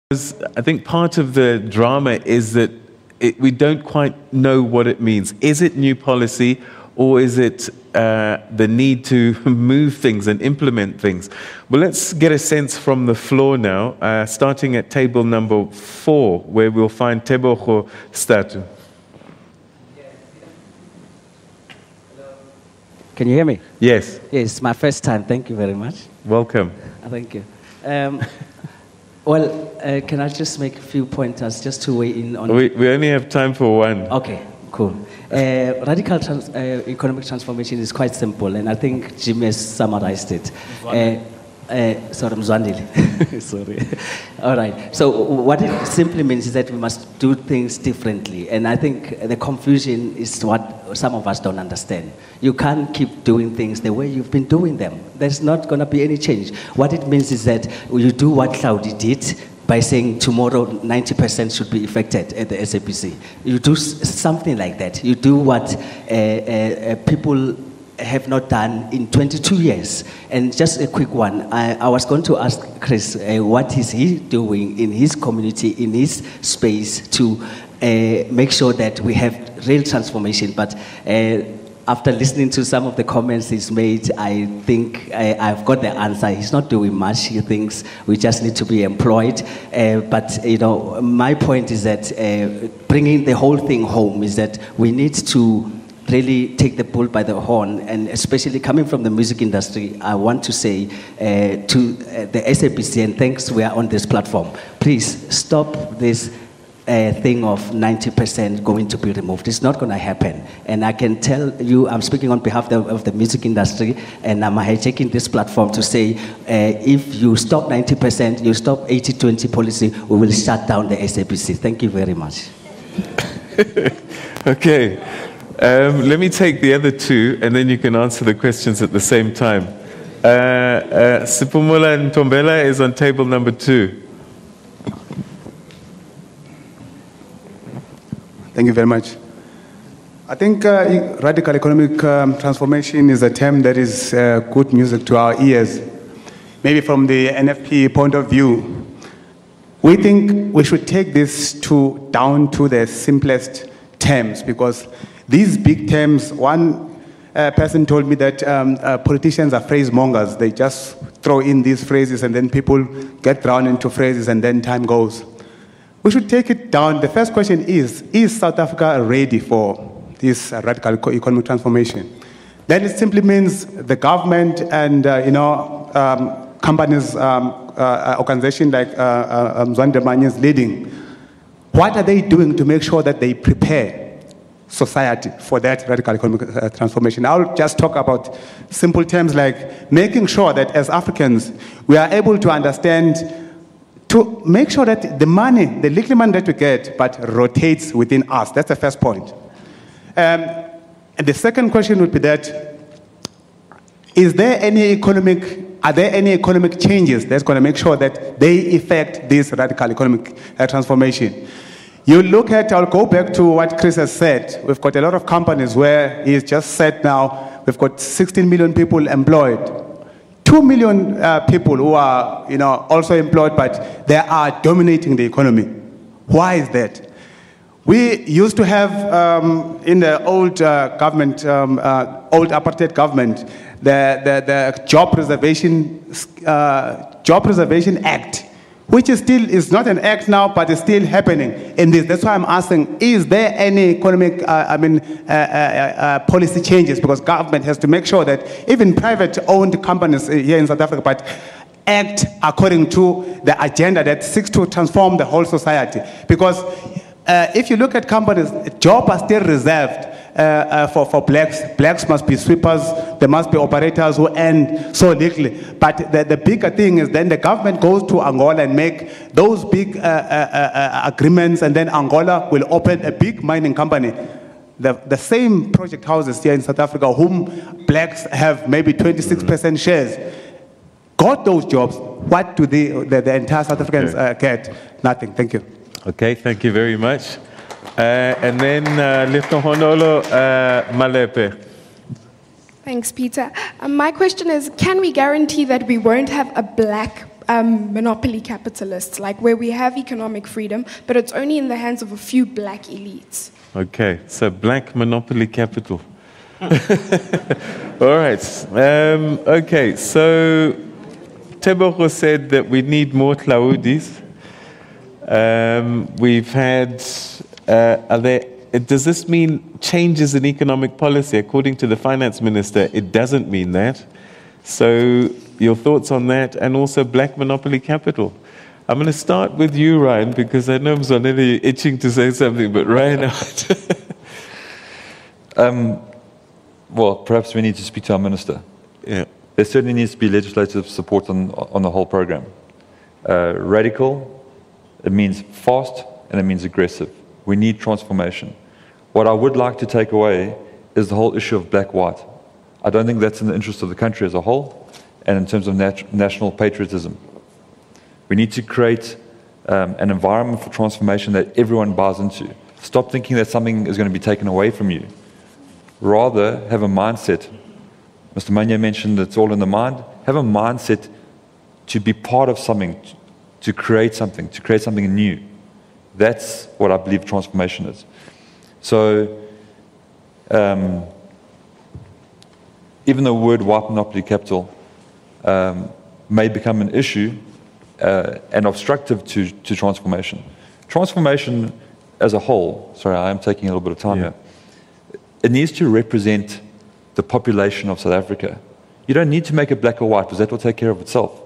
I think part of the drama is that we don't quite know what it means. Is it new policy, or is it the need to move things and implement things? Well, let's get a sense from the floor now, starting at table number 4, where we'll find Tebogo Statu. Can you hear me? Yes. Yes, my first time. Thank you very much. Welcome. Thank you. Well, can I just make a few pointers just to weigh in on... We only have time for one. Okay, cool. Radical economic transformation is quite simple, and I think Jim has summarized it. Sorry, Mzwandile. Sorry. All right. So what it simply means is that we must do things differently, and I think the confusion is what some of us don't understand. You can't keep doing things the way you've been doing them. There's not going to be any change. What it means is that you do what Claudia did by saying tomorrow 90% should be affected at the SABC. You do something like that. You do what people have not done in 22 years. And just a quick one, I was going to ask Chris, what is he doing in his community, in his space to make sure that we have real transformation. But after listening to some of the comments he's made, I think I've got the answer. He's not doing much. He thinks we just need to be employed. But you know, my point is that bringing the whole thing home is that we need to really take the bull by the horn, and especially coming from the music industry, I want to say to the SABC, and thanks we are on this platform, please stop this thing of 90% going to be removed. It's not going to happen. And I can tell you, I'm speaking on behalf of the music industry, and I'm hijacking this platform to say, if you stop 90%, you stop 80-20 policy, we will shut down the SABC. Thank you very much. Okay. Let me take the other two, and then you can answer the questions at the same time. Sipumula Ntombela is on table number 2. Thank you very much. I think radical economic transformation is a term that is good music to our ears. Maybe from the NFP point of view, we think we should take this down to the simplest terms, because these big terms, one person told me that politicians are phrase mongers. They just throw in these phrases and then people get drowned into phrases and then time goes. We should take it down. The first question is South Africa ready for this radical economic transformation? Then it simply means the government and companies, organizations like Mzwandile is leading. What are they doing to make sure that they prepare society for that radical economic transformation? I'll just talk about simple terms like making sure that as Africans, we are able to understand, to make sure that the money, the little money that we get, but rotates within us. That's the first point. And the second question would be that, are there any economic changes that's going to make sure that they affect this radical economic transformation? You look at, I'll go back to what Chris has said. We've got a lot of companies where he's just said now, we've got 16 million people employed. 2 million people who are also employed, but they are dominating the economy. Why is that? We used to have, in the old government, old apartheid government, the Job Preservation Act, which is not an act now, but is still happening in this. That's why I'm asking, is there any economic, policy changes? Because government has to make sure that even private-owned companies here in South Africa, but act according to the agenda that seeks to transform the whole society. Because if you look at companies, jobs are still reserved for blacks. Blacks must be sweepers. There must be operators who earn so little. But the bigger thing is then the government goes to Angola and make those big agreements, and then Angola will open a big mining company. The same project houses here in South Africa, whom blacks have maybe 26% shares, got those jobs. What do the entire South Africans get? Nothing. Thank you. Okay, thank you very much. And then Leftohonolo Malepe. Thanks, Peter. My question is, can we guarantee that we won't have a black monopoly capitalists, like where we have economic freedom, but it's only in the hands of a few black elites. Okay, so black monopoly capital. All right. Okay, so Tebogo said that we need more Tlaudis. We've had, does this mean changes in economic policy? According to the finance minister, it doesn't mean that. So your thoughts on that, and also black monopoly capital. I'm going to start with you, Ryan, because I know Mzwanele itching to say something, but Ryan out. Well, perhaps we need to speak to our minister. Yeah. There certainly needs to be legislative support on the whole program. Radical, it means fast and it means aggressive. We need transformation. What I would like to take away is the whole issue of black-white. I don't think that's in the interest of the country as a whole and in terms of national patriotism. We need to create an environment for transformation that everyone buys into. Stop thinking that something is going to be taken away from you. Rather, have a mindset. Mr. Manya mentioned it's all in the mind. Have a mindset to be part of something, to create something new. That's what I believe transformation is. So, even the word white monopoly capital may become an issue and obstructive to transformation. Transformation as a whole, sorry, I am taking a little bit of time here, it needs to represent the population of South Africa. You don't need to make it black or white, because that will take care of itself.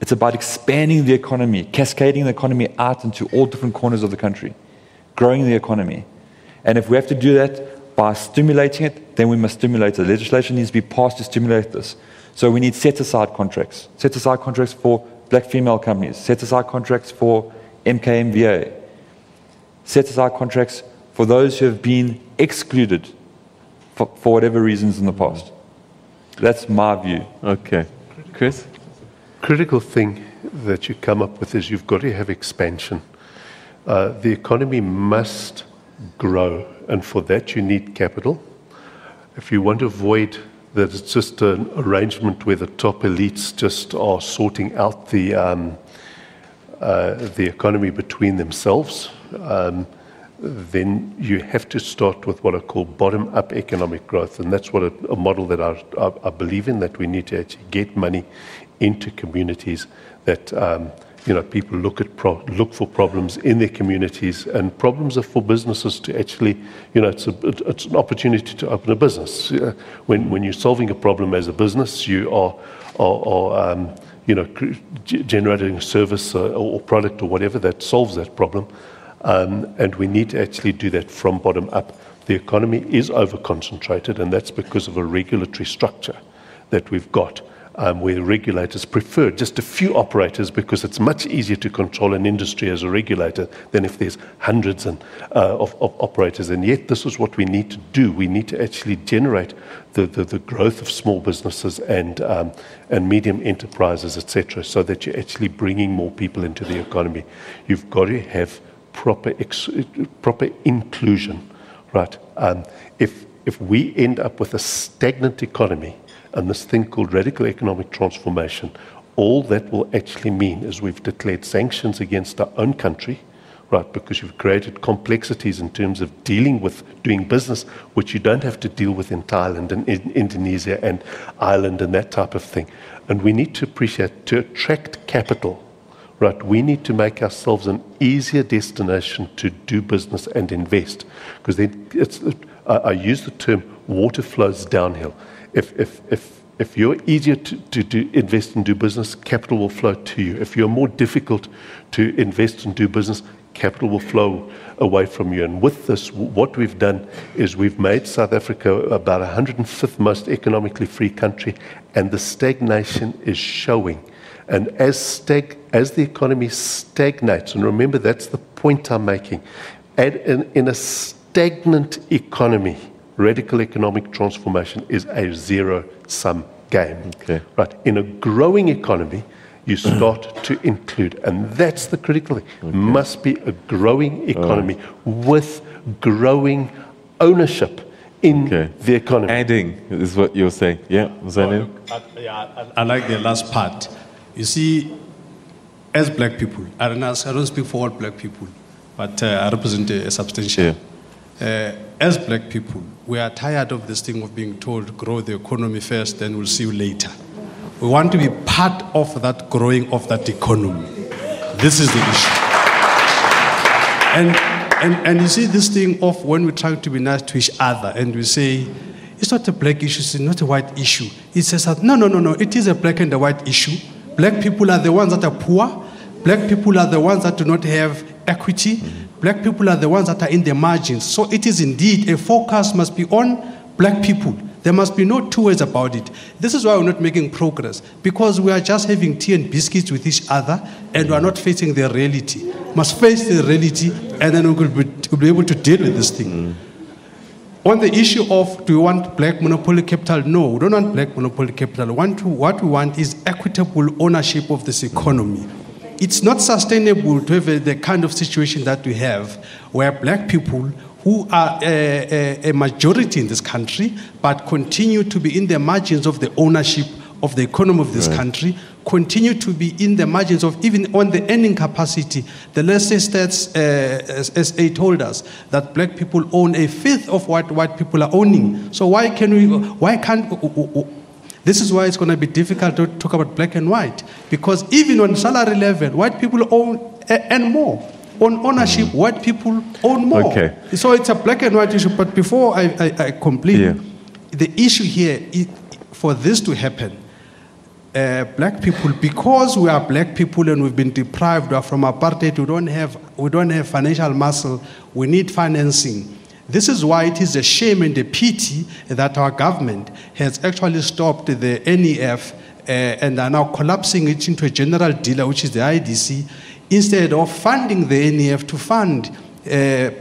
It's about expanding the economy, cascading the economy out into all different corners of the country, growing the economy. And if we have to do that by stimulating it, then we must stimulate it. Legislation needs to be passed to stimulate this. So we need set-aside contracts. Set-aside contracts for black female companies. Set-aside contracts for MKMVA. Set-aside contracts for those who have been excluded for whatever reasons in the past. That's my view. Okay. Chris? Critical thing that you come up with is you've got to have expansion. The economy must grow, and for that you need capital. If you want to avoid that it's just an arrangement where the top elites just are sorting out the economy between themselves, then you have to start with what I call bottom-up economic growth, and that's what a model that I believe in, that we need to actually get money into communities, that people look for problems in their communities, and problems are for businesses to actually, it's an opportunity to open a business. When you're solving a problem as a business, you are generating a service or product or whatever that solves that problem. And we need to actually do that from bottom up. The economy is over-concentrated, and that's because of a regulatory structure that we've got, where regulators prefer just a few operators, because it's much easier to control an industry as a regulator than if there's hundreds of operators. And yet this is what we need to do. We need to actually generate the growth of small businesses and medium enterprises, etc., so that you're actually bringing more people into the economy. You've got to have proper inclusion, right? If we end up with a stagnant economy and this thing called radical economic transformation, all that will actually mean is we've declared sanctions against our own country, right? Because you've created complexities in terms of dealing with doing business, which you don't have to deal with in Thailand and in Indonesia and Ireland and that type of thing. And we need to appreciate, to attract capital, right, we need to make ourselves an easier destination to do business and invest, because then I use the term water flows downhill. If you're easier to invest and do business, capital will flow to you. If you're more difficult to invest and do business, capital will flow away from you. And with this, what we've done is we've made South Africa about 105th most economically free country, and the stagnation is showing. And as the economy stagnates, and remember that's the point I'm making, in a stagnant economy, radical economic transformation is a zero-sum game. Okay. Right? In a growing economy, you start to include, and that's the critical thing. Okay. Must be a growing economy with growing ownership in the economy. Adding is what you're saying. Yeah, I like the last part. You see, as black people, I don't speak for all black people, but I represent a substantial. As black people, we are tired of this thing of being told, grow the economy first, then we'll see you later. We want to be part of that growing of that economy. This is the issue. And you see this thing of when we're trying to be nice to each other and we say, it's not a black issue, it's not a white issue. It says, no, it is a black and a white issue. Black people are the ones that are poor. Black people are the ones that do not have equity. Black people are the ones that are in the margins. So it is indeed, a focus must be on black people. There must be no two ways about it. This is why we're not making progress, because we are just having tea and biscuits with each other and we are not facing the reality. We must face the reality and then we'll be able to deal with this thing. On the issue of, do we want black monopoly capital? No, we don't want black monopoly capital. What we want is equitable ownership of this economy. It's not sustainable to have the kind of situation that we have where black people who are a majority in this country but continue to be in the margins of the ownership of the economy of this country, continue to be in the margins of even on the earning capacity. The latest stats SA told us that black people own a fifth of what white people are owning. So why can't this is why it's going to be difficult to talk about black and white, because even on salary level, white people earn more. On ownership, white people own more. Okay. So it's a black and white issue. But before I complete, the issue here is, for this to happen, black people, because we are black people and we've been deprived from apartheid, we don't have financial muscle. We need financing. This is why it is a shame and a pity that our government has actually stopped the NEF and are now collapsing it into a general dealer, which is the IDC, instead of funding the NEF to fund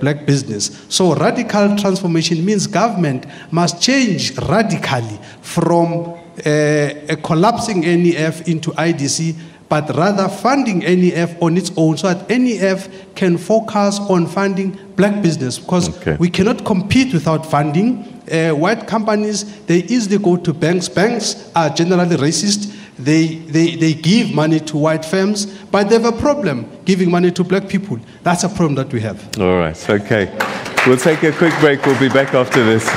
black business. So radical transformation means government must change radically from a collapsing NEF into IDC, but rather funding NEF on its own so that NEF can focus on funding black business, because we cannot compete without funding. White companies, they easily go to banks. Banks are generally racist. They give money to white firms, but they have a problem giving money to black people. That's a problem that we have. All right, okay. We'll take a quick break. We'll be back after this.